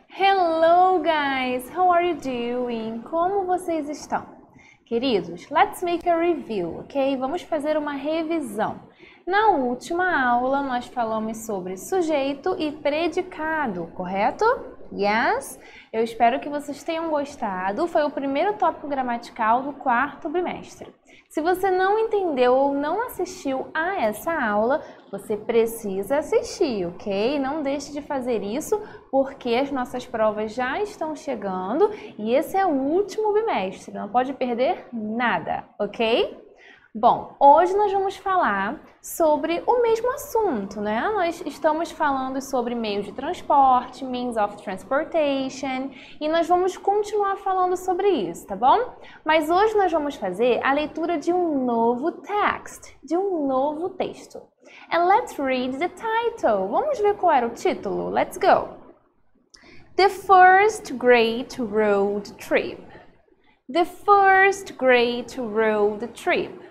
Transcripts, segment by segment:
Hello guys, how are you doing? Como vocês estão? Queridos, let's make a review, ok? Vamos fazer uma revisão. Na última aula nós falamos sobre sujeito e predicado, correto? Yes? Eu espero que vocês tenham gostado. Foi o primeiro tópico gramatical do quarto bimestre. Se você não entendeu ou não assistiu a essa aula, você precisa assistir, ok? Não deixe de fazer isso, porque as nossas provas já estão chegando e esse é o último bimestre, não pode perder nada, ok? Bom, hoje nós vamos falar sobre o mesmo assunto, né? Nós estamos falando sobre meios de transporte, means of transportation, e nós vamos continuar falando sobre isso, tá bom? Mas hoje nós vamos fazer a leitura de um novo text, de um novo texto. And let's read the title. Vamos ver qual era o título? Let's go! The First Great Road Trip. The First Great Road Trip.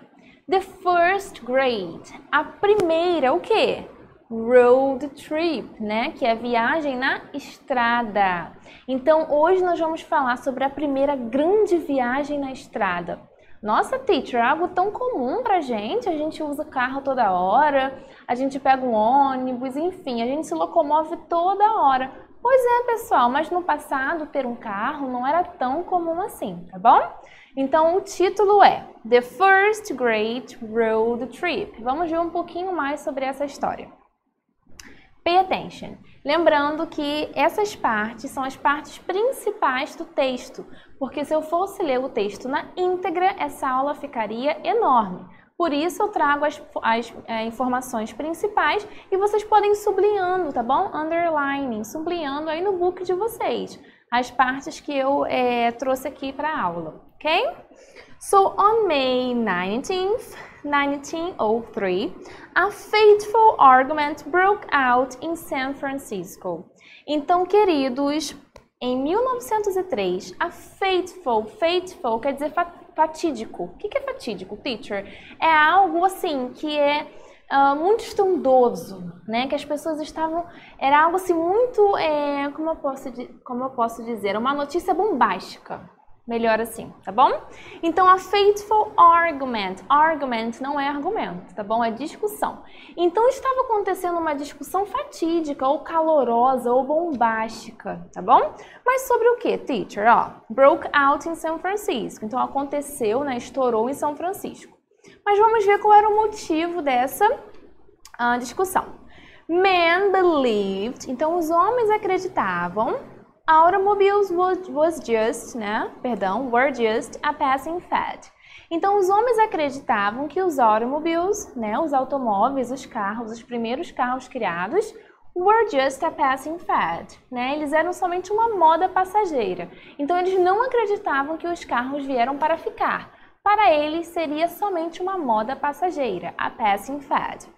The first great, a primeira, o quê? Road trip, né? Que é a viagem na estrada. Então, hoje nós vamos falar sobre a primeira grande viagem na estrada. Nossa, teacher, algo tão comum pra gente. A gente usa carro toda hora, a gente pega um ônibus, enfim, a gente se locomove toda hora. Pois é, pessoal, mas no passado ter um carro não era tão comum assim, tá bom? Então, o título é The First Great Road Trip. Vamos ver um pouquinho mais sobre essa história. Pay attention. Lembrando que essas partes são as partes principais do texto, porque se eu fosse ler o texto na íntegra, essa aula ficaria enorme. Por isso eu trago as informações principais e vocês podem ir sublinhando, tá bom? Underlining, sublinhando aí no book de vocês, as partes que eu trouxe aqui para a aula, ok? So, on May 19th, 1903, a fateful argument broke out in San Francisco. Então, queridos, em 1903, a fateful quer dizer fatídico. O que é fatídico, teacher? É algo assim que é muito estrondoso, né? Que as pessoas estavam... Era algo assim muito... como eu posso dizer? Uma notícia bombástica. Melhor assim, tá bom? Então, a fateful argument. Argument não é argumento, tá bom? É discussão. Então, estava acontecendo uma discussão fatídica, ou calorosa, ou bombástica, tá bom? Mas sobre o que, teacher? Ó, broke out in San Francisco. Então, aconteceu, né? Estourou em São Francisco. Mas vamos ver qual era o motivo dessa discussão. Men believed. Então, os homens acreditavam... Automobiles were just a passing fad. Então, os homens acreditavam que os automobiles, né, os automóveis, os carros, os primeiros carros criados, were just a passing fad, né? Eles eram somente uma moda passageira. Então, eles não acreditavam que os carros vieram para ficar. Para eles, seria somente uma moda passageira, a passing fad.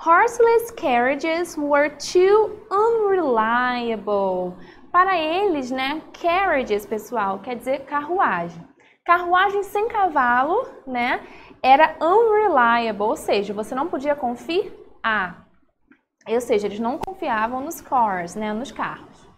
Horseless carriages were too unreliable. Para eles, né, carriages, pessoal, quer dizer carruagem. Carruagem sem cavalo, né, era unreliable, ou seja, você não podia confiar. Ou seja, eles não confiavam nos cars, né, nos carros.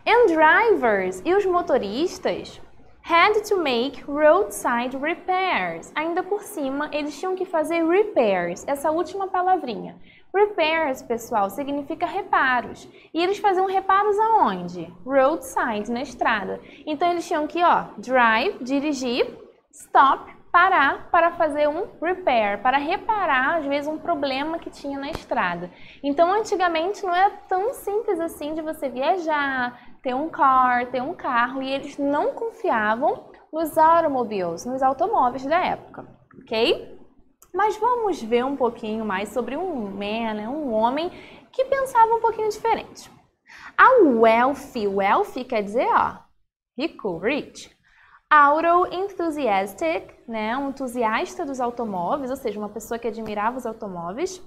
And drivers, e os motoristas, had to make roadside repairs. Ainda por cima, eles tinham que fazer repairs, essa última palavrinha. Repairs, pessoal, significa reparos. E eles faziam reparos aonde? Roadside, na estrada. Então, eles tinham que, drive, dirigir, stop, parar para fazer um repair, para reparar, às vezes, um problema que tinha na estrada. Então, antigamente, não era tão simples assim de você viajar, ter um carro, e eles não confiavam nos automobiles, nos automóveis da época, ok? Mas vamos ver um pouquinho mais sobre um man, né, um homem que pensava um pouquinho diferente. A wealthy quer dizer, rico, rich. Auto enthusiastic, né, um entusiasta dos automóveis, ou seja, uma pessoa que admirava os automóveis.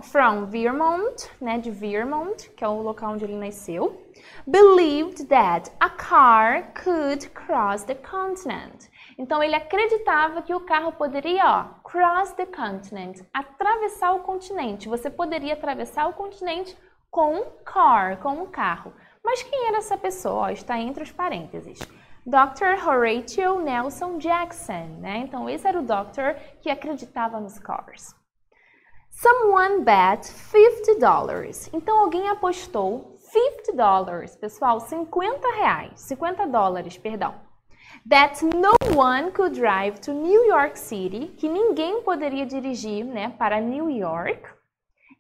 From Vermont, né, de Vermont, que é o local onde ele nasceu. Believed that a car could cross the continent. Então ele acreditava que o carro poderia, ó, cross the continent, atravessar o continente. Você poderia atravessar o continente com um car, com um carro. Mas quem era essa pessoa? Ó, está entre os parênteses. Dr. Horatio Nelson Jackson, né? Então esse era o doctor que acreditava nos cars. Someone bet $50. Então alguém apostou $50, pessoal, 50 reais, 50 dólares, perdão. That no one could drive to New York City, que ninguém poderia dirigir, né, para New York,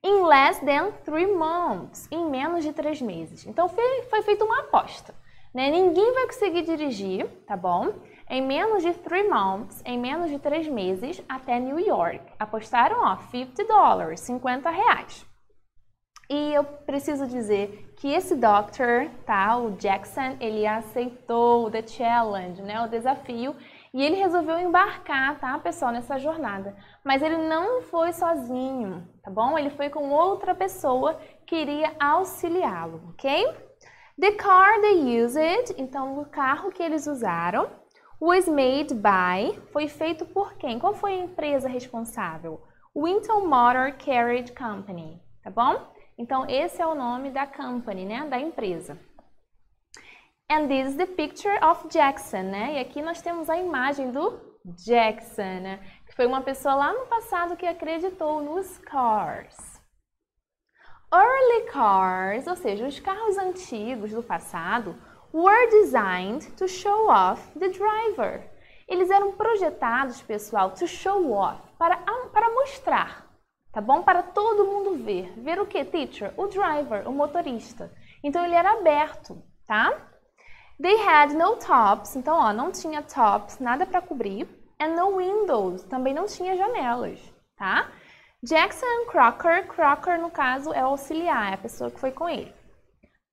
in less than 3 months, em menos de 3 meses. Então foi feita uma aposta, né? Ninguém vai conseguir dirigir, tá bom? Em menos de 3 months, em menos de 3 meses, até New York. Apostaram, ó, $50, 50 reais. E eu preciso dizer que esse doctor, tá, o Jackson, ele aceitou the challenge, né, o desafio, e ele resolveu embarcar, tá, pessoal, nessa jornada. Mas ele não foi sozinho, tá bom? Ele foi com outra pessoa que iria auxiliá-lo, ok? The car they used, então o carro que eles usaram, was made by, foi feito por quem? Qual foi a empresa responsável? Winton Motor Carriage Company, tá bom? Então esse é o nome da company, né, da empresa. And this is the picture of Jackson, né? E aqui nós temos a imagem do Jackson, né? Que foi uma pessoa lá no passado que acreditou nos cars. Early cars, ou seja, os carros antigos do passado, were designed to show off the driver. Eles eram projetados, pessoal, to show off, para mostrar, tá bom? Para todo mundo ver. Ver o que, teacher? O driver, o motorista. Então ele era aberto, tá? They had no tops, então ó, não tinha tops, nada para cobrir, and no windows, também não tinha janelas, tá? Jackson and Crocker no caso é o auxiliar, é a pessoa que foi com ele.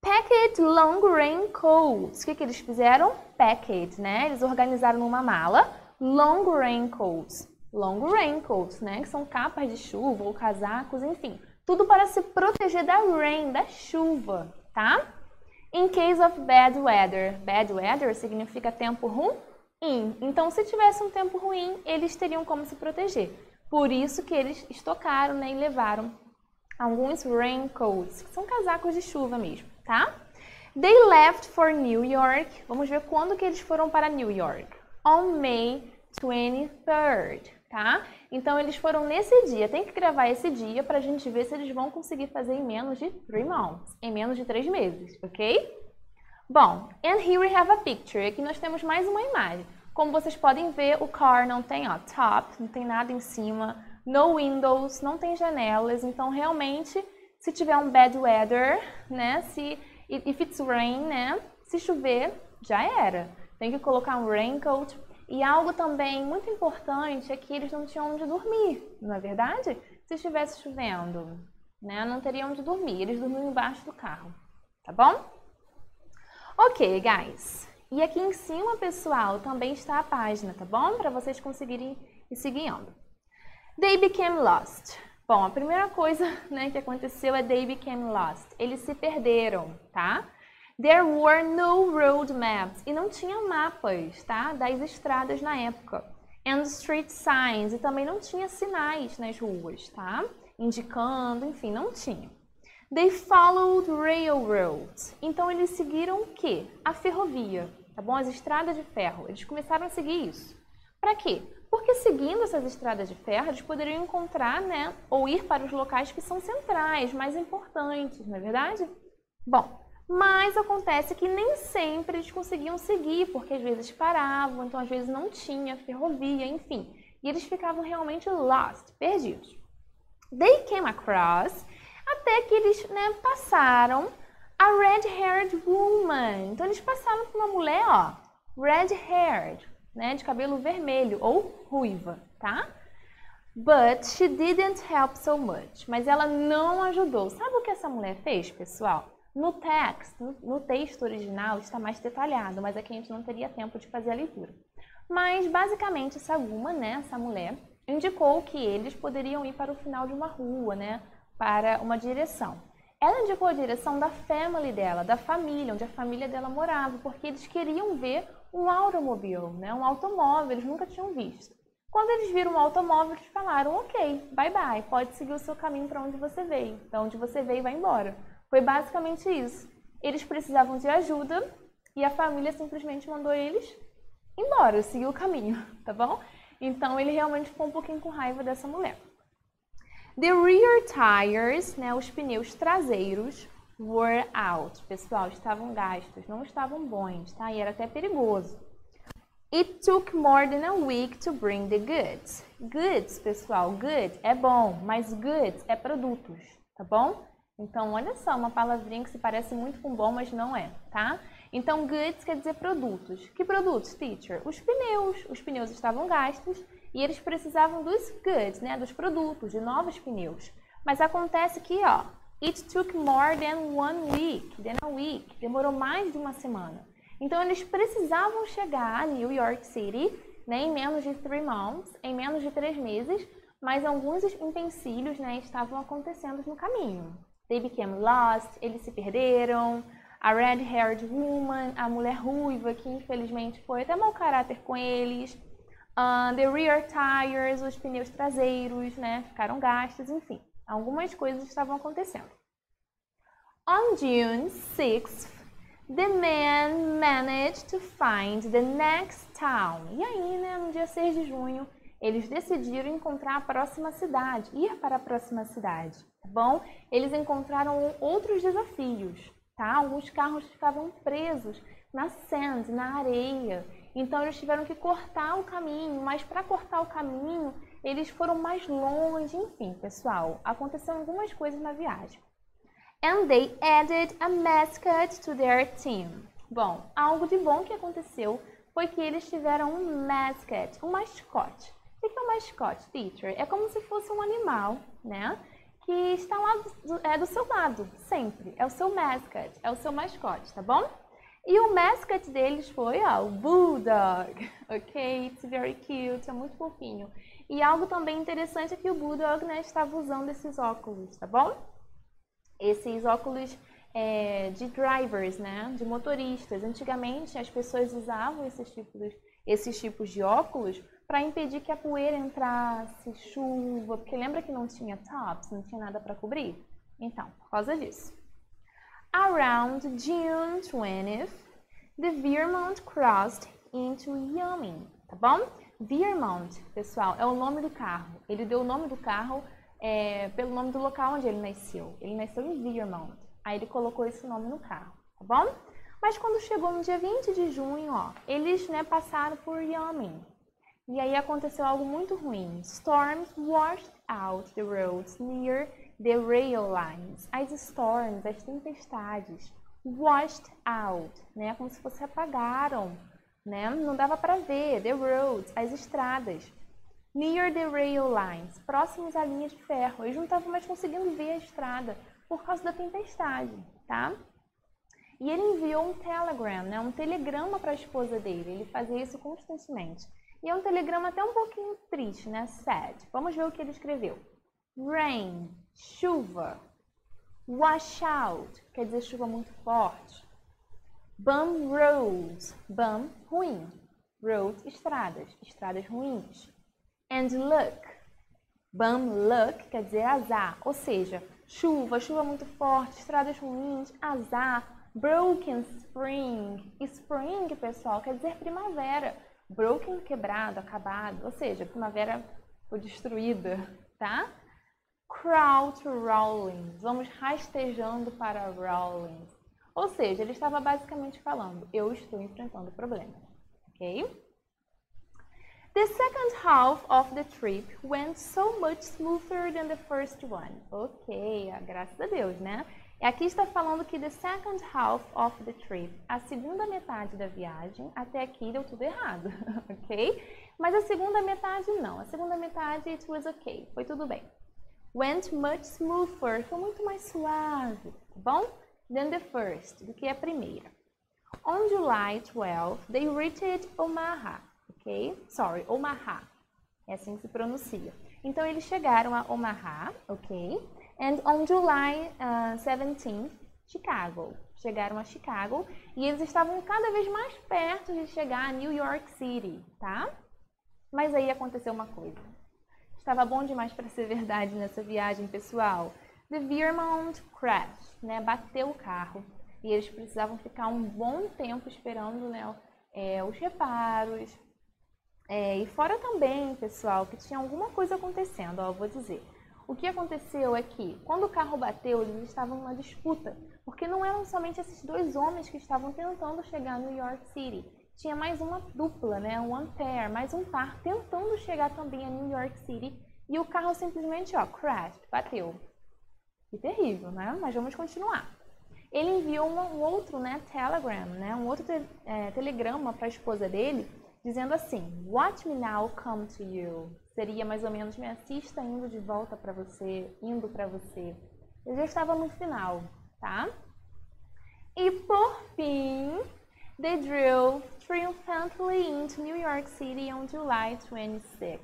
Packed long raincoats. O que eles fizeram? Packed, né? Eles organizaram numa mala long raincoats. Long raincoats, né? Que são capas de chuva ou casacos, enfim. Tudo para se proteger da rain, da chuva, tá? In case of bad weather. Bad weather significa tempo ruim. Então, se tivesse um tempo ruim, eles teriam como se proteger. Por isso que eles estocaram, né? E levaram alguns raincoats, que são casacos de chuva mesmo, tá? They left for New York. Vamos ver quando que eles foram para New York. On May 23rd, tá? Então, eles foram nesse dia. Tem que gravar esse dia para a gente ver se eles vão conseguir fazer em menos de 3 months, em menos de 3 meses, ok? Bom, and here we have a picture. Aqui nós temos mais uma imagem. Como vocês podem ver, o car não tem, ó, top, não tem nada em cima. No windows, não tem janelas, então realmente, se tiver um bad weather, né, if it's rain, né, se chover, já era. Tem que colocar um raincoat. E algo também muito importante é que eles não tinham onde dormir, não é verdade? Se estivesse chovendo, né, não teriam onde dormir, eles dormiam embaixo do carro, tá bom? Ok, guys. E aqui em cima, pessoal, também está a página, tá bom? Para vocês conseguirem ir seguindo. They became lost. Bom, a primeira coisa, né, que aconteceu é they became lost. Eles se perderam, tá? There were no road maps. E não tinha mapas, tá? Das estradas na época. And street signs. E também não tinha sinais nas ruas, tá? Indicando, enfim, não tinha. They followed railroads. Então eles seguiram o quê? A ferrovia, tá bom? As estradas de ferro. Eles começaram a seguir isso. Para quê? Porque seguindo essas estradas de ferro, eles poderiam encontrar, né, ou ir para os locais que são centrais, mais importantes, não é verdade? Bom, mas acontece que nem sempre eles conseguiam seguir, porque às vezes paravam, então às vezes não tinha ferrovia, enfim. E eles ficavam realmente lost, perdidos. They came across, até que eles, né, passaram a red-haired woman. Então eles passaram por uma mulher, ó, red-haired, né, de cabelo vermelho ou ruiva, tá? But she didn't help so much. Mas ela não ajudou. Sabe o que essa mulher fez, pessoal? No texto original está mais detalhado, mas aqui a gente não teria tempo de fazer a leitura. Mas basicamente essa woman, né, essa mulher, indicou que eles poderiam ir para o final de uma rua, né, para uma direção. Ela indicou a direção da family dela, da família, onde a família dela morava, porque eles queriam ver um automobile, né? Um automóvel, eles nunca tinham visto. Quando eles viram um automóvel, eles falaram, ok, bye bye, pode seguir o seu caminho para onde você veio. Então, onde você veio, vai embora. Foi basicamente isso. Eles precisavam de ajuda e a família simplesmente mandou eles embora, seguir o caminho, tá bom? Então, ele realmente ficou um pouquinho com raiva dessa mulher. The rear tires, né, os pneus traseiros, were out. Pessoal, estavam gastos, não estavam bons, tá? E era até perigoso. It took more than a week to bring the goods. Goods, pessoal, good é bom, mas goods é produtos, tá bom? Então, olha só, uma palavrinha que se parece muito com bom, mas não é, tá? Então, goods quer dizer produtos. Que produtos, teacher? Os pneus. Os pneus estavam gastos e eles precisavam dos goods, né? Dos produtos, de novos pneus. Mas acontece que, ó, it took more than a week. Demorou mais de uma semana. Então, eles precisavam chegar a New York City, né, em menos de 3 months, em menos de 3 meses, mas alguns empecilhos, né, estavam acontecendo no caminho. They became lost, eles se perderam. A red-haired woman, a mulher ruiva, que infelizmente foi até mau caráter com eles. The rear tires, os pneus traseiros, né, ficaram gastos, enfim. Algumas coisas estavam acontecendo. On June 6th, the man managed to find the next town. E aí, né, no dia 6 de junho, eles decidiram encontrar a próxima cidade, ir para a próxima cidade, tá bom? Eles encontraram outros desafios, tá? Alguns carros ficavam presos na sand, na areia. Então, eles tiveram que cortar o caminho, mas para cortar o caminho, eles foram mais longe, enfim, pessoal. Aconteceram algumas coisas na viagem. And they added a mascot to their team. Bom, algo de bom que aconteceu foi que eles tiveram um mascot, um mascote. O que é um mascote, teacher? É como se fosse um animal, né? Que está lá do seu lado, sempre. É o seu mascot, é o seu mascote, tá bom? E o mascot deles foi, ó, o Bulldog. Ok? It's very cute, é muito fofinho. E algo também interessante é que o Bulldog, né, estava usando esses óculos, tá bom? Esses óculos de drivers, né, de motoristas. Antigamente as pessoas usavam esses tipos de óculos para impedir que a poeira entrasse, chuva, porque lembra que não tinha tops, não tinha nada para cobrir? Então, por causa disso. Around June 20th, the Vermont crossed into Wyoming, tá bom? Vermont, pessoal, é o nome do carro. Ele deu o nome do carro pelo nome do local onde ele nasceu. Ele nasceu em Vermont. Aí ele colocou esse nome no carro, tá bom? Mas quando chegou no dia 20 de junho, ó, eles, né, passaram por Wyoming. E aí aconteceu algo muito ruim. Storms washed out the roads near the rail lines. As storms, as tempestades, washed out, né, como se fosse apagaram, né? Não dava para ver. The roads, as estradas. Near the rail lines, próximos à linha de ferro. Eles não estavam mais conseguindo ver a estrada por causa da tempestade, tá? E ele enviou um telegram, né? Um telegrama para a esposa dele. Ele fazia isso constantemente. E é um telegrama até um pouquinho triste, né? Sad. Vamos ver o que ele escreveu. Rain, chuva. Wash out, quer dizer chuva muito forte. Bum roads, bum, ruim. Roads, estradas, estradas ruins. And luck, bum luck, quer dizer azar. Ou seja, chuva, chuva muito forte, estradas ruins, azar. Broken spring. Spring, pessoal, quer dizer primavera. Broken, quebrado, acabado. Ou seja, primavera foi destruída, tá? Crowd rolling. Vamos rastejando para rolling. Ou seja, ele estava basicamente falando, eu estou enfrentando problemas, ok? The second half of the trip went so much smoother than the first one. Ok, graças a Deus, né? E aqui está falando que the second half of the trip, a segunda metade da viagem, até aqui deu tudo errado, ok? Mas a segunda metade não, a segunda metade it was ok, foi tudo bem. Went much smoother, foi muito mais suave, tá bom? Than the first, do que a primeira. On July 12, they reached Omaha, ok? Sorry, Omaha, é assim que se pronuncia. Então eles chegaram a Omaha, ok? And on July 17th, Chicago. chegaram a Chicago e eles estavam cada vez mais perto de chegar a New York City, tá? Mas aí aconteceu uma coisa. Estava bom demais para ser verdade nessa viagem, pessoal. The Vermont crashed, né? Bateu o carro e eles precisavam ficar um bom tempo esperando, né, os reparos. E fora também, pessoal, que tinha alguma coisa acontecendo, ó, eu vou dizer. O que aconteceu é que, quando o carro bateu, eles estavam numa disputa, porque não eram somente esses dois homens que estavam tentando chegar a New York City. Tinha mais uma dupla, né, um one pair, mais um par, tentando chegar também a New York City, e o carro simplesmente, ó, crashed, bateu. Que terrível, né? Mas vamos continuar. Ele enviou um outro, né, telegram, né, um outro telegrama para a esposa dele, dizendo assim, watch me now come to you. Seria mais ou menos, me assista indo de volta para você, indo para você. Eu já estava no final, tá? E por fim, they drove triumphantly into New York City on July 26.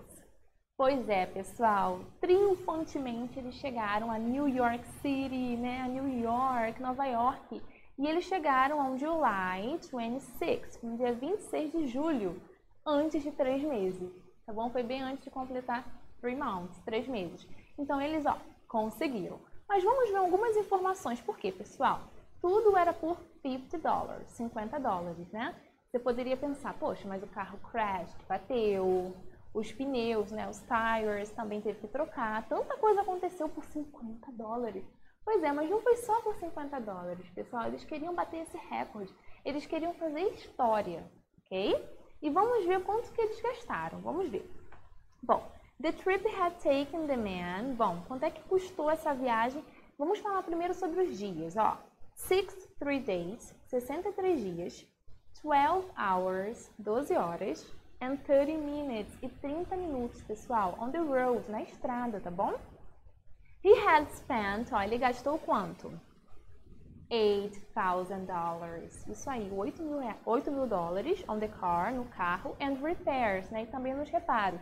Pois é, pessoal, triunfantemente eles chegaram a New York City, né? A New York, Nova York. E eles chegaram on July 26, no dia 26 de julho, antes de 3 meses, tá bom? Foi bem antes de completar 3 months, 3 meses. Então eles, ó, conseguiram. Mas vamos ver algumas informações. Por quê, pessoal? Tudo era por $50, $50, né? Você poderia pensar, poxa, mas o carro crashed, bateu, os pneus, né, os tires também teve que trocar. Tanta coisa aconteceu por $50. Pois é, mas não foi só por $50, pessoal. Eles queriam bater esse recorde. Eles queriam fazer história, ok? E vamos ver quanto que eles gastaram. Vamos ver. Bom, the trip had taken the man... Bom, quanto é que custou essa viagem? Vamos falar primeiro sobre os dias, ó. 63 days, 63 dias, 12 hours, 12 horas, and 30 minutes, e 30 minutos, pessoal, on the road, na estrada, tá bom? He had spent, ó, ele gastou quanto? $8,000. Isso aí, $8 mil on the car, no carro, and repairs, né? E também nos reparos.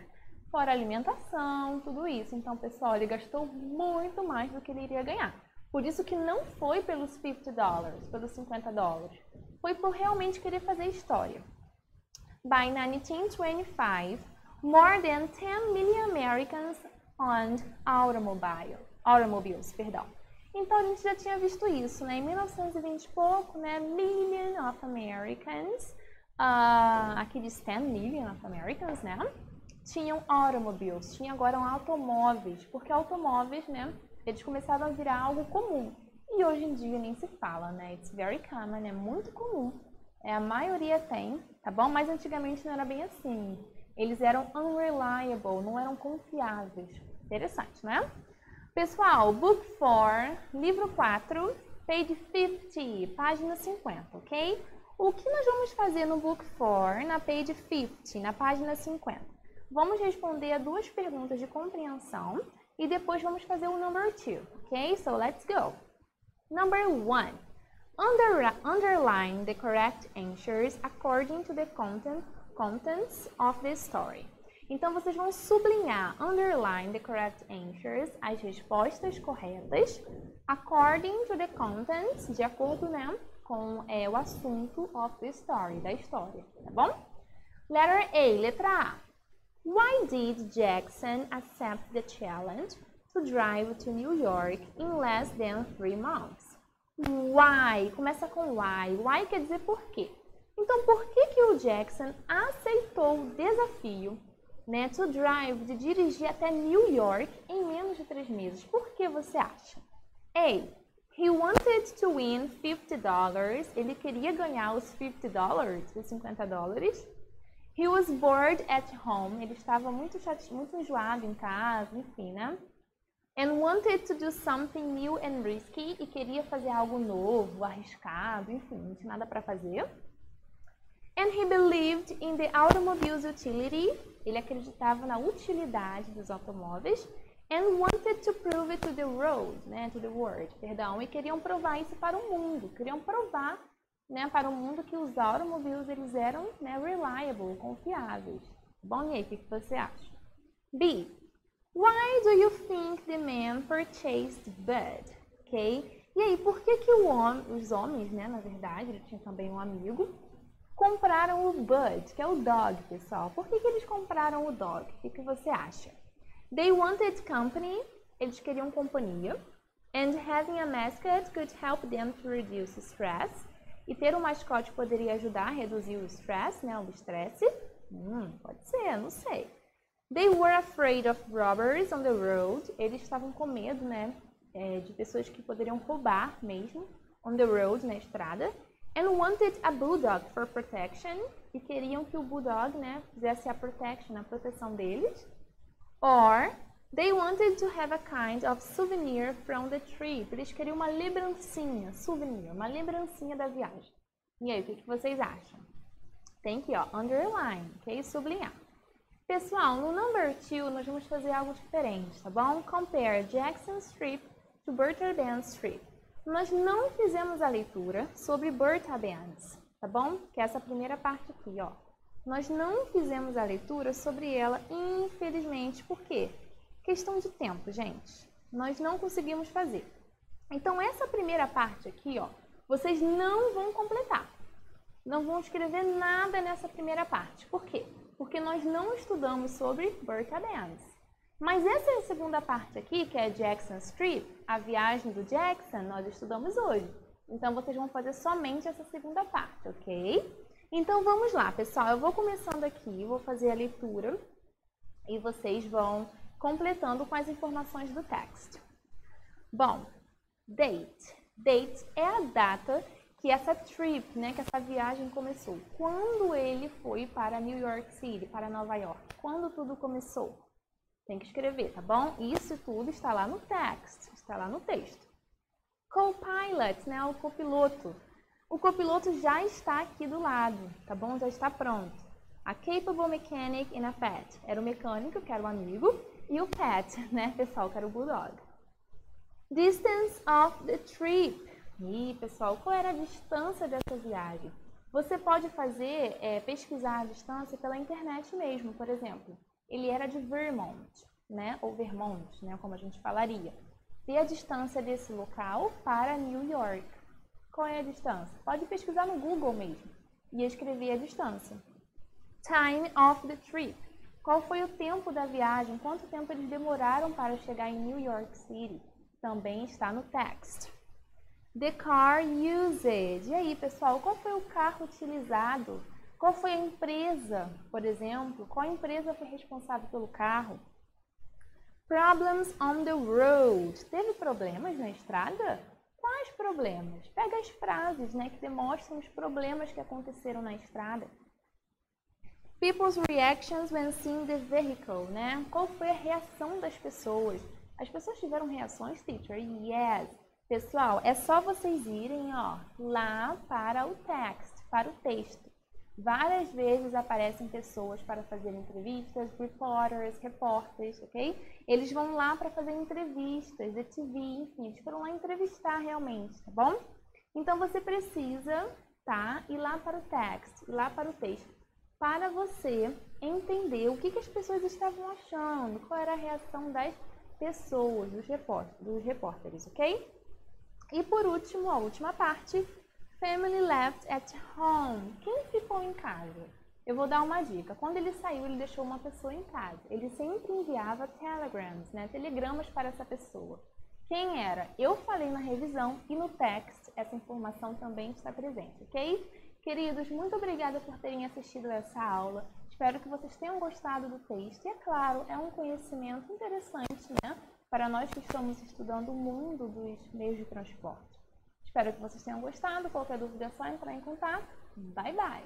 Fora alimentação, tudo isso. Então, pessoal, ele gastou muito mais do que ele iria ganhar. Por isso que não foi pelos $50, pelos $50. Foi por realmente querer fazer história. By 1925, more than 10 million Americans owned automobiles, perdão. Então, a gente já tinha visto isso, né? Em 1920 e pouco, né? Million of Americans, aqui diz 10 million of Americans, né? Tinham automobiles, tinham agora automóveis, porque automóveis, né? Eles começaram a virar algo comum. E hoje em dia nem se fala, né? It's very common, é muito comum. A maioria tem, tá bom? Mas antigamente não era bem assim. Eles eram unreliable, não eram confiáveis. Interessante, né? Pessoal, Book 4, livro 4, page 50, página 50, ok? O que nós vamos fazer no Book 4, na page 50, na página 50? Vamos responder a duas perguntas de compreensão e depois vamos fazer o number 2, ok? So, let's go. Number 1. Underline the correct answers according to the contents of the story. Então, vocês vão sublinhar, underline the correct answers, as respostas corretas, according to the contents, de acordo, né, com o assunto of the story, da história, tá bom? Letter A, letra A. Why did Jackson accept the challenge to drive to New York in less than 3 months? Why, começa com why. Why quer dizer por quê. Então, por que o Jackson aceitou o desafio, né, to drive, de dirigir até New York em menos de 3 meses? Por que você acha? A. He wanted to win $50. Ele queria ganhar os $50, os $50. He was bored at home. Ele estava muito enjoado em casa, enfim, né? And wanted to do something new and risky. E queria fazer algo novo, arriscado, enfim, não tinha nada para fazer. And he believed in the automobile's utility. Ele acreditava na utilidade dos automóveis. And wanted to prove it to the world, né? To the world, perdão. E queriam provar isso para o mundo. Queriam provar, né, para o mundo que os automobiles eles eram, né, reliable, confiáveis. Bom, e aí, o que você acha? B. Why do you think the man purchased Bud? Ok? E aí, por que que os homens, né, na verdade, ele tinha também um amigo, compraram o Bud, que é o dog, pessoal? Por que que eles compraram o dog? O que que você acha? They wanted company, eles queriam companhia, and having a mascot could help them to reduce stress. E ter um mascote poderia ajudar a reduzir o stress, né, o estresse? Pode ser, não sei. They were afraid of robbers on the road. Eles estavam com medo, né, de pessoas que poderiam roubar mesmo on the road, na estrada. And wanted a bulldog for protection. E queriam que o bulldog, né, fizesse a protection, a proteção deles. Or they wanted to have a kind of souvenir from the trip. Eles queriam uma lembrancinha, souvenir, uma lembrancinha da viagem. E aí, o que vocês acham? Tem que, underline, ok? Sublinhar. Pessoal, no number 2, nós vamos fazer algo diferente, tá bom? Compare Jackson's trip to Bertha Benn's trip. Nós não fizemos a leitura sobre Bertha Benz, tá bom? Que é essa primeira parte aqui, ó. Nós não fizemos a leitura sobre ela, infelizmente. Por quê? Questão de tempo, gente. Nós não conseguimos fazer. Então, essa primeira parte aqui, ó, vocês não vão completar. Não vão escrever nada nessa primeira parte. Por quê? Porque nós não estudamos sobre Bertha Benz. Mas essa segunda parte aqui, que é Jackson's Trip, a viagem do Jackson, nós estudamos hoje. Então, vocês vão fazer somente essa segunda parte, ok? Então, vamos lá, pessoal. Eu vou começando aqui, vou fazer a leitura e vocês vão completando com as informações do texto. Bom, date. Date é a data que essa trip, né, que essa viagem começou. Quando ele foi para New York City, para Nova York. Quando tudo começou. Tem que escrever, tá bom? Isso tudo está lá no text, está lá no texto. Co-pilot, né, o copiloto. O copiloto já está aqui do lado, tá bom? Já está pronto. A capable mechanic and a pet. Era o mecânico, que era o amigo, e o pet, né, pessoal, que era o bulldog. Distance of the trip. E, pessoal, qual era a distância dessa viagem? Você pode fazer, pesquisar a distância pela internet mesmo, por exemplo. Ele era de Vermont, né, ou Vermont, né, como a gente falaria. E a distância desse local para New York. Qual é a distância? Pode pesquisar no Google mesmo e escrever a distância. Time of the trip. Qual foi o tempo da viagem? Quanto tempo eles demoraram para chegar em New York City? Também está no text. The car used. E aí, pessoal, qual foi o carro utilizado? Qual foi a empresa, por exemplo? Qual empresa foi responsável pelo carro? Problems on the road. Teve problemas na estrada? Quais problemas? Pega as frases, né, que demonstram os problemas que aconteceram na estrada. People's reactions when seeing the vehicle, né? Qual foi a reação das pessoas? As pessoas tiveram reações, teacher? Yes. Pessoal, é só vocês irem, ó, lá para o text, para o texto. Várias vezes aparecem pessoas para fazer entrevistas, reporters, repórteres, ok? Eles vão lá para fazer entrevistas, de TV, enfim, eles foram lá entrevistar realmente, tá bom? Então, você precisa, tá, ir lá para o text, ir lá para o texto, para você entender o que as pessoas estavam achando, qual era a reação das pessoas, dos repórteres, ok? E por último, a última parte, family left at home. Quem ficou em casa? Eu vou dar uma dica. Quando ele saiu, ele deixou uma pessoa em casa. Ele sempre enviava telegrams, né? Telegramas para essa pessoa. Quem era? Eu falei na revisão e no text essa informação também está presente, ok? Queridos, muito obrigada por terem assistido essa aula. Espero que vocês tenham gostado do texto. E é claro, é um conhecimento interessante, né? Para nós que estamos estudando o mundo dos meios de transporte. Espero que vocês tenham gostado. Qualquer dúvida é só entrar em contato. Bye, bye!